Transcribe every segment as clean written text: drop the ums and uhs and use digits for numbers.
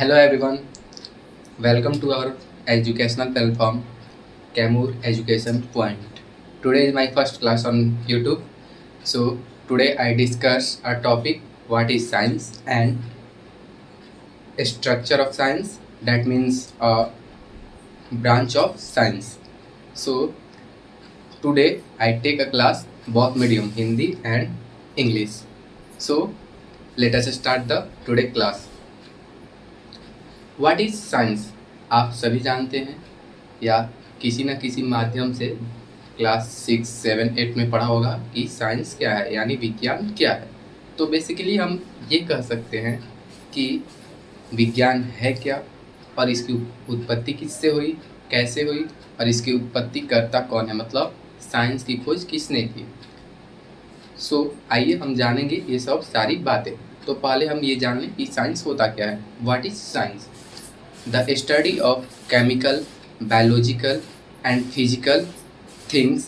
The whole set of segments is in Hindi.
Hello everyone, welcome to our educational platform Camur Education Point. Today is my first class on YouTube. So today I discuss a topic what is science and structure of science, that means a branch of science. So today I take a class both medium Hindi and English. So let us start the today class. What is science? आप सभी जानते हैं या किसी न किसी माध्यम से क्लास 6, 7, 8 में पढ़ा होगा कि साइंस क्या है, यानी विज्ञान क्या है। तो बेसिकली हम ये कह सकते हैं कि विज्ञान है क्या और इसकी उत्पत्ति किससे हुई, कैसे हुई और इसकी उत्पत्ति करता कौन है, मतलब साइंस की खोज किसने की। आइए हम जानेंगे ये सब सारी बातें। तो पहले हम ये जान लें कि साइंस होता क्या है। What is science? The study of chemical, biological and physical things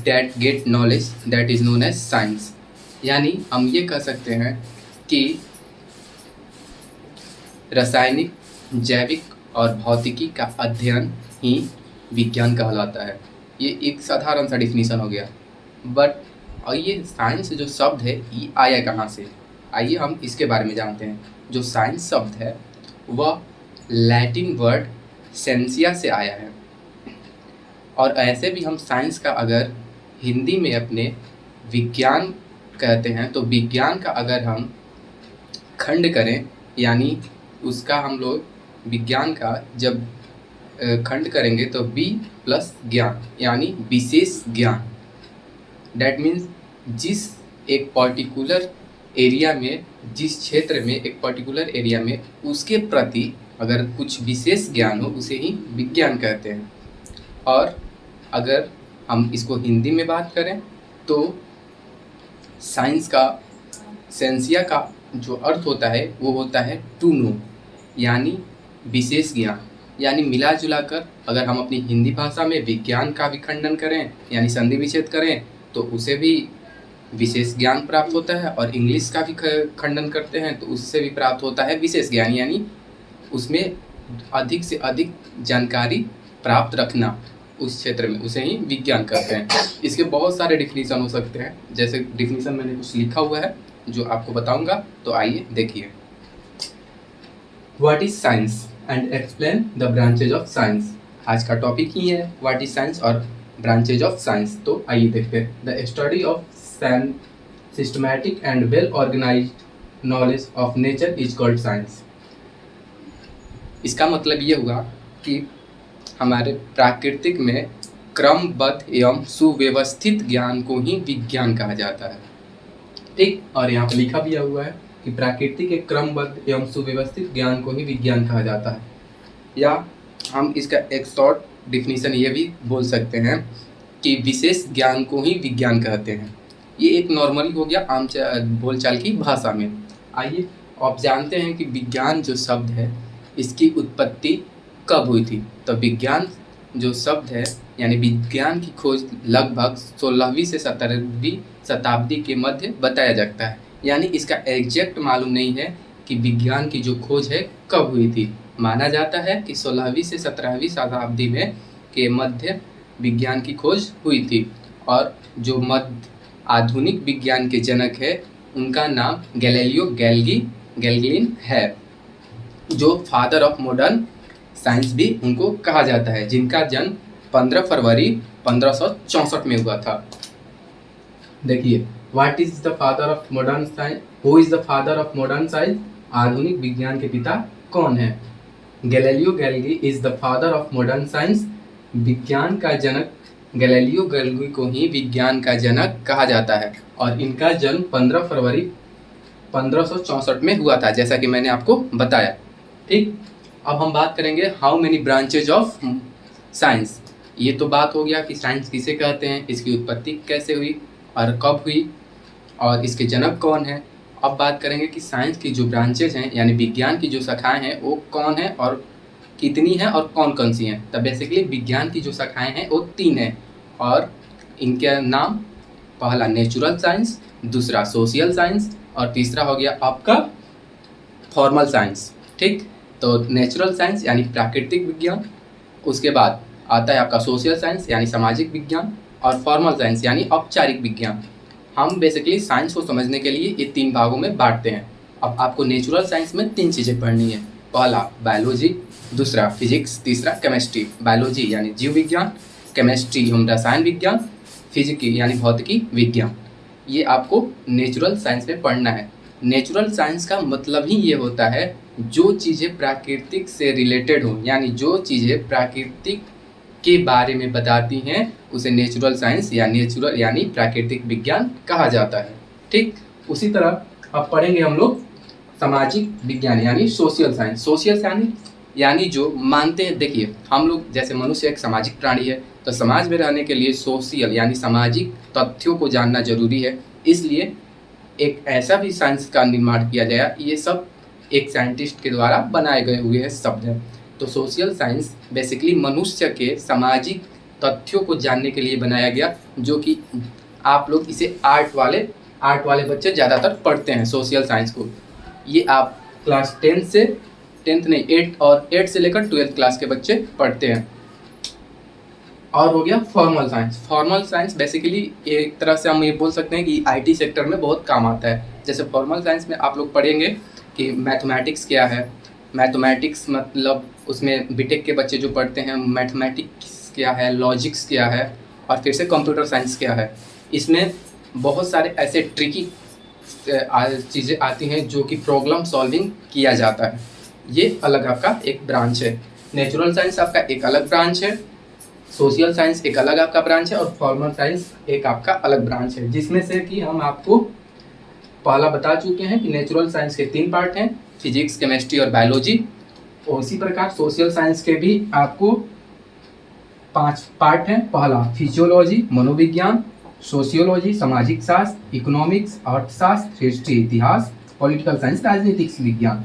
that get knowledge, that is known as science। यानी हम ये कह सकते हैं कि रासायनिक, जैविक और भौतिकी का अध्ययन ही विज्ञान कहलाता है। ये एक साधारण सा डिफिनीशन हो गया। बट और ये साइंस जो शब्द है ये आया कहाँ से, आइए हम इसके बारे में जानते हैं। जो साइंस शब्द है वह लैटिन वर्ड सेंसिया से आया है। और ऐसे भी हम साइंस का अगर हिंदी में अपने विज्ञान कहते हैं तो विज्ञान का अगर हम खंड करें, यानी उसका हम लोग विज्ञान का जब खंड करेंगे तो बी प्लस ज्ञान यानी विशेष ज्ञान। डैट मीन्स जिस एक पर्टिकुलर एरिया में, जिस क्षेत्र में, एक पर्टिकुलर एरिया में उसके प्रति अगर कुछ विशेष ज्ञान हो उसे ही विज्ञान कहते हैं। और अगर हम इसको हिंदी में बात करें तो साइंस का, सेंसिया का जो अर्थ होता है वो होता है टू नो, यानी विशेष ज्ञान। यानी मिला जुला कर अगर हम अपनी हिंदी भाषा में विज्ञान का विखंडन करें यानी संधि विच्छेद करें तो उसे भी विशेष ज्ञान प्राप्त होता है, और इंग्लिश का भी खंडन करते हैं तो उससे भी प्राप्त होता है विशेष ज्ञान, यानी उसमें अधिक से अधिक जानकारी प्राप्त रखना उस क्षेत्र में, उसे ही विज्ञान कहते हैं। इसके बहुत सारे डिफिनीशन हो सकते हैं, जैसे डिफिनीशन मैंने कुछ लिखा हुआ है जो आपको बताऊंगा, तो आइए देखिए। What is science and explain the branches of science. आज का टॉपिक ही है व्हाट इज साइंस और ब्रांचेज ऑफ साइंस। तो आइए देखते हैं। The study of systematic and well organized knowledge of nature is called science। इसका मतलब ये हुआ कि हमारे प्राकृतिक में क्रमबद्ध एवं सुव्यवस्थित ज्ञान को ही विज्ञान कहा जाता है। ठीक, और यहाँ पर लिखा भी हुआ है कि प्राकृतिक के क्रमबद्ध एवं सुव्यवस्थित ज्ञान को ही विज्ञान कहा जाता है। या हम इसका एक शॉर्ट डिफिनीशन ये भी बोल सकते हैं कि विशेष ज्ञान को ही विज्ञान कहते हैं। ये एक नॉर्मली हो गया आम बोलचाल की भाषा में। आइए आप जानते हैं कि विज्ञान जो शब्द है इसकी उत्पत्ति कब हुई थी। तो विज्ञान जो शब्द है यानी विज्ञान की खोज लगभग 16वीं से 17वीं शताब्दी के मध्य बताया जाता है। यानी इसका एग्जैक्ट मालूम नहीं है कि विज्ञान की जो खोज है कब हुई थी। माना जाता है कि 16वीं से 17वीं शताब्दी में के मध्य विज्ञान की खोज हुई थी। और जो मध्य आधुनिक विज्ञान के जनक है उनका नाम गैलीलियो गैलीलिन है, जो फादर ऑफ मॉडर्न साइंस भी उनको कहा जाता है, जिनका जन्म 15 फरवरी 1564 में हुआ था। देखिए, what is the father of modern science, who is the father of modern science, आधुनिक विज्ञान के पिता कौन है? Galileo Galilei is the father of modern science. विज्ञान का जनक गैलीलियो गैलीली को ही विज्ञान का जनक कहा जाता है, और इनका जन्म 15 फरवरी 1564 में हुआ था, जैसा कि मैंने आपको बताया। ठीक, अब हम बात करेंगे how many branches of science. ये तो बात हो गया कि साइंस किसे कहते हैं, इसकी उत्पत्ति कैसे हुई और कब हुई और इसके जनक कौन है। अब बात करेंगे कि साइंस की जो ब्रांचेज हैं यानी विज्ञान की जो शाखाएं हैं वो कौन है और कितनी है और कौन कौन सी हैं। तब बेसिकली विज्ञान की जो शाखाएं हैं वो 3 हैं, और इनके नाम, पहला नेचुरल साइंस, दूसरा सोशल साइंस और तीसरा हो गया आपका फॉर्मल साइंस, ठीक। तो नेचुरल साइंस यानी प्राकृतिक विज्ञान, उसके बाद आता है आपका सोशल साइंस यानी सामाजिक विज्ञान, और फॉर्मल साइंस यानी औपचारिक विज्ञान। हम बेसिकली साइंस को समझने के लिए ये 3 भागों में बांटते हैं। अब आपको नेचुरल साइंस में 3 चीज़ें पढ़नी है। पहला बायोलॉजी, दूसरा फिजिक्स, तीसरा केमिस्ट्री। बायोलॉजी यानी जीव विज्ञान, केमिस्ट्री एवं रसायन विज्ञान, फिजिकी यानी भौतिकी विज्ञान। ये आपको नेचुरल साइंस में पढ़ना है। नेचुरल साइंस का मतलब ही ये होता है जो चीज़ें प्राकृतिक से रिलेटेड हो, यानी जो चीज़ें प्राकृतिक के बारे में बताती हैं उसे नेचुरल साइंस या नेचुरल यानी प्राकृतिक विज्ञान कहा जाता है, ठीक। उसी तरह अब पढ़ेंगे हम लोग सामाजिक विज्ञान यानी सोशल साइंस। सोशल साइंस यानी जो मानते हैं, देखिए हम लोग जैसे मनुष्य एक सामाजिक प्राणी है, तो समाज में रहने के लिए सोशल यानी सामाजिक तथ्यों को जानना जरूरी है। इसलिए एक ऐसा भी साइंस का निर्माण किया गया, ये सब एक साइंटिस्ट के द्वारा बनाए गए हुए शब्द हैं। तो सोशल साइंस बेसिकली मनुष्य के सामाजिक तथ्यों को जानने के लिए बनाया गया, जो कि आप लोग इसे आर्ट वाले बच्चे ज़्यादातर पढ़ते हैं सोशल साइंस को। ये आप क्लास 10 से 10th नहीं 8 से लेकर 12th क्लास के बच्चे पढ़ते हैं। और हो गया formal science. Formal science basically एक तरह से हम ये बोल सकते हैं कि आईटी सेक्टर में बहुत काम आता है। जैसे फॉर्मल साइंस में आप लोग पढ़ेंगे कि मैथमेटिक्स क्या है, मैथमेटिक्स मतलब उसमें बीटेक के बच्चे जो पढ़ते हैं मैथमेटिक्स क्या है, लॉजिक्स क्या है, और फिर से कंप्यूटर साइंस क्या है। इसमें बहुत सारे ऐसे ट्रिकी चीज़ें आती हैं जो कि प्रॉब्लम सॉल्विंग किया जाता है। ये अलग आपका एक ब्रांच है। नेचुरल साइंस आपका एक अलग ब्रांच है, सोशल साइंस एक अलग आपका ब्रांच है, और फॉर्मल साइंस एक आपका अलग ब्रांच है, जिसमें से कि हम आपको पहला बता चुके हैं कि नेचुरल साइंस के 3 पार्ट हैं, फिजिक्स, केमिस्ट्री और बायोलॉजी। और इसी प्रकार सोशल साइंस के भी आपको 5 पार्ट हैं। पहला फिजियोलॉजी मनोविज्ञान, सोशियोलॉजी सामाजिक शास्त्र, इकोनॉमिक्स अर्थशास्त्र, हिस्ट्री इतिहास, पॉलिटिकल साइंस राजनीतिक विज्ञान।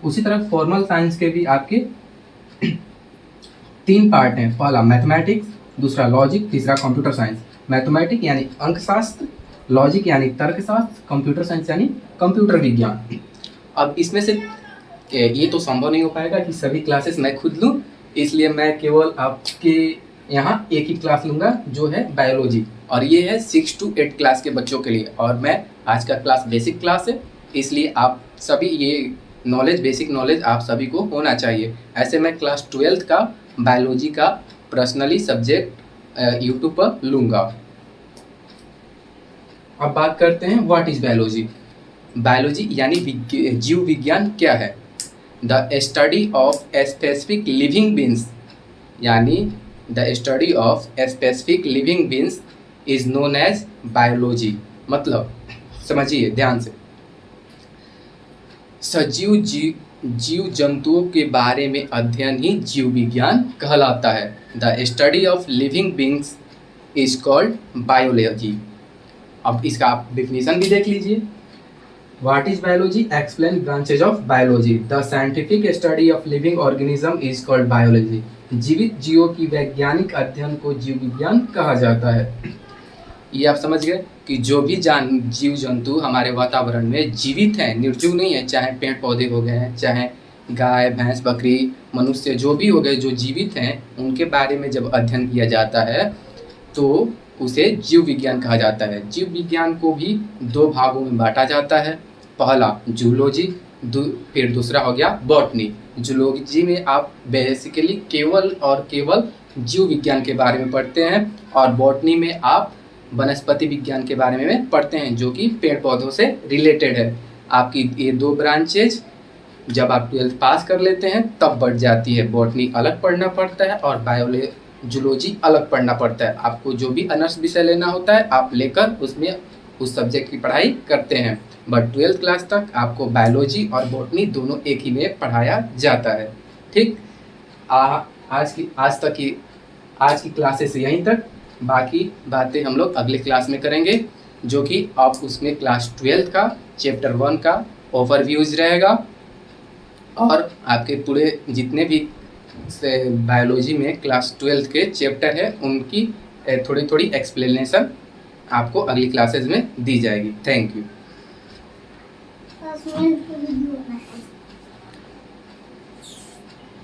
उसी तरह फॉर्मल साइंस के भी आपके 3 पार्ट हैं। पहला मैथमेटिक्स, दूसरा लॉजिक, तीसरा कंप्यूटर साइंस। मैथमेटिक्स यानी अंकशास्त्र, लॉजिक यानी तर्कशास्त्र, कंप्यूटर साइंस यानी कंप्यूटर विज्ञान। अब इसमें से ये तो संभव नहीं हो पाएगा कि सभी क्लासेस मैं खुद लूँ, इसलिए मैं केवल आपके यहाँ एक ही क्लास लूँगा जो है बायोलॉजी, और ये है 6 to 8 क्लास के बच्चों के लिए। और मैं आज का क्लास बेसिक क्लास है, इसलिए आप सभी ये नॉलेज, बेसिक नॉलेज आप सभी को होना चाहिए। ऐसे मैं क्लास 12th का बायोलॉजी का पर्सनली सब्जेक्ट यूट्यूब पर लूँगा। अब बात करते हैं व्हाट इज़ बायोलॉजी। बायोलॉजी यानी जीव विज्ञान क्या है। The study of specific living beings यानी the study of specific living beings is known as biology. मतलब समझिए ध्यान से, सजीव जीव जंतुओं के बारे में अध्ययन ही जीव विज्ञान कहलाता है। The study of living beings is called biology. अब इसका आप डिफिनीशन भी देख लीजिए। What is biology? Explain branches of biology. The scientific study of living organism is called biology. जीवित जीवों की वैज्ञानिक अध्ययन को जीव विज्ञान कहा जाता है। ये आप समझ गए कि जो भी जीव जंतु हमारे वातावरण में जीवित हैं, निर्जीव नहीं है, चाहे पेड़ पौधे हो गए, चाहे गाय भैंस बकरी मनुष्य जो भी हो गए, जो जीवित हैं उनके बारे में जब अध्ययन किया जाता है तो उसे जीव विज्ञान कहा जाता है। जीव विज्ञान को भी 2 भागों में बांटा जाता है। पहला जूलॉजी, फिर दूसरा हो गया बॉटनी। जूलॉजी में आप बेसिकली केवल और केवल जीव विज्ञान के बारे में पढ़ते हैं, और बॉटनी में आप वनस्पति विज्ञान के बारे में पढ़ते हैं जो कि पेड़ पौधों से रिलेटेड है। आपकी ये 2 ब्रांचेज जब आप 12th पास कर लेते हैं तब बढ़ जाती है। बॉटनी अलग पढ़ना पड़ता है और जूलॉजी अलग पढ़ना पड़ता है। आपको जो भी ऑनर्स विषय लेना होता है आप लेकर उसमें उस सब्जेक्ट की पढ़ाई करते हैं, बट 12th क्लास तक आपको बायोलॉजी और बॉटनी दोनों एक ही में पढ़ाया जाता है। ठीक, आज की क्लासेस यहीं तक। बाकी बातें हम लोग अगले क्लास में करेंगे, जो कि आप उसमें क्लास 12th का चैप्टर 1 का ओवरव्यूज रहेगा, और आपके पूरे जितने भी बायोलॉजी में क्लास 12th के चैप्टर है उनकी थोड़ी थोड़ी एक्सप्लेनेशन आपको अगली क्लासेस में दी जाएगी। Thank you. 10 मिनट की वीडियो बनाए।